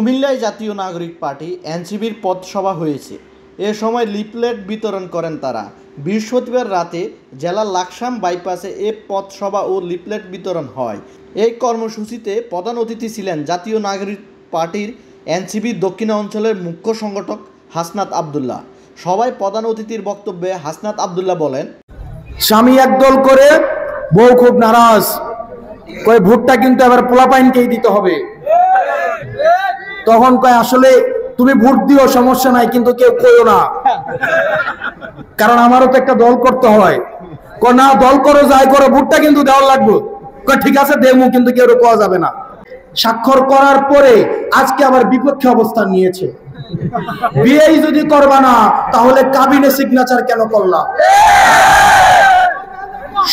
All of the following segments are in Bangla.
কুমিল্লায় জাতীয় নাগরিক পার্টি এনসিপির পথসভা হয়েছে। এ সময় লিফলেট বিতরণ করেন তারা। বৃহস্পতিবার রাতে জেলার লাকসাম বাইপাসে এ পথসভা ও লিফলেট বিতরণ হয়। এই কর্মসূচিতে প্রধান অতিথি ছিলেন জাতীয় নাগরিক পার্টির এনসিপি দক্ষিণাঞ্চলের মুখ্য সংগঠক হাসনাত আবদুল্লাহ। সবাই প্রধান অতিথির বক্তব্যে হাসনাত আবদুল্লাহ বলেন, স্বামী একদল করে বউ খুব নারাজ, কয় ভোটটা কিন্তু এবার পোলাপাইনকেই দিতে হবে। তখন কয় আসলে তুমি ভোট দিও, সমস্যা নাই, কিন্তু কেউ কইও না, কারণ আমারও তো একটা দল করতে হয়। কয় না, দল করো যাই করো, ভোটটা কিন্তু দেওয়ার লাগবে। কয় ঠিক আছে দেবো, কিন্তু কেউ কোয়া যাবে না। স্বাক্ষর করার পরে আজকে আবার বিপক্ষে অবস্থান নিয়েছে। বিয়েই যদি করবা না তাহলে কাবিনে সিগনেচার কেন করলা?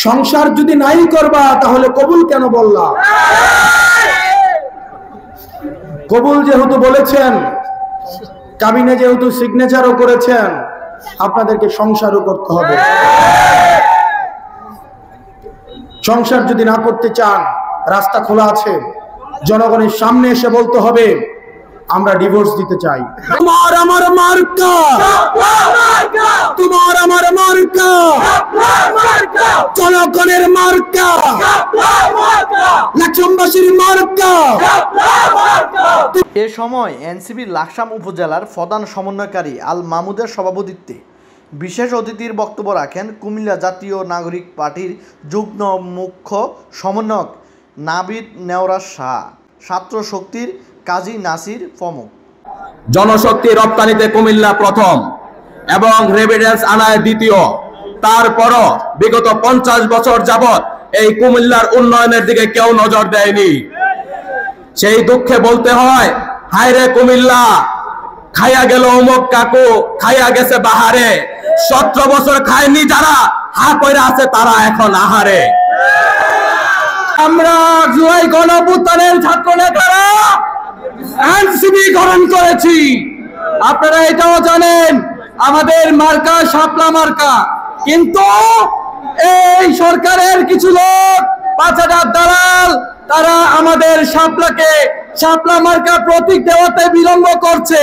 সংসার যদি নাই করবা তাহলে কবুল কেন বললা? কবুল যেহেতু বলেছেন, কাবিনে যেহেতু সিগনেচারও করেছেন, আপনাদেরকে সংসারও করতে হবে। সংসার যদি না করতে চান, রাস্তা খোলা আছে, জনগণের সামনে এসে বলতে হবে আমরা ডিভোর্স দিতে চাই। তোমার আমার মার্কা, তোমার আমার মার্কা, জনগণের মার্কা, লাকসামবাসীর মার্কা। এ সময় এনসিপির লাকসাম উপজেলার প্রধান সমন্বয়কারী আল মামুদের সভাপতিত্বে বিশেষ অতিথির বক্তব্য রাখেন কুমিল্লা জাতীয় নাগরিক পার্টির যুগ্ম মুখ্য সমন্বয়ক নাবিদ নেওরাজ শাহ, ছাত্র শক্তির কাজী নাসির প্রমুখ। জনশক্তি রপ্তানিতে কুমিল্লা প্রথম এবং রেভিডেন্স আনায় দ্বিতীয়। তারপরও বিগত 50 বছর যাবৎ এই কুমিল্লার উন্নয়নের দিকে কেউ নজর দেয়নি। সেই দুঃখে বলতে হয়, হায় রে কুমিল্লা, খাইয়া গেল অমুক কাকু, খাইয়া গেছে বাহারে। 17 বছর খায়নি যারা, হা কইরা আছে তারা এখন আহারে। আমরা জুলাই গণঅভ্যুত্থানের ছাত্র নেতারা এনসিপি গ্রহণ করেছি। আপনারা এটাও জানেন আমাদের মার্কা শাপলা মার্কা, কিন্তু এই সরকারের কিছু লোক, 5,000 দালাল, তারা আমাদের শাপলা মার্কা প্রতীক দেওয়াতে বিলম্ব করছে।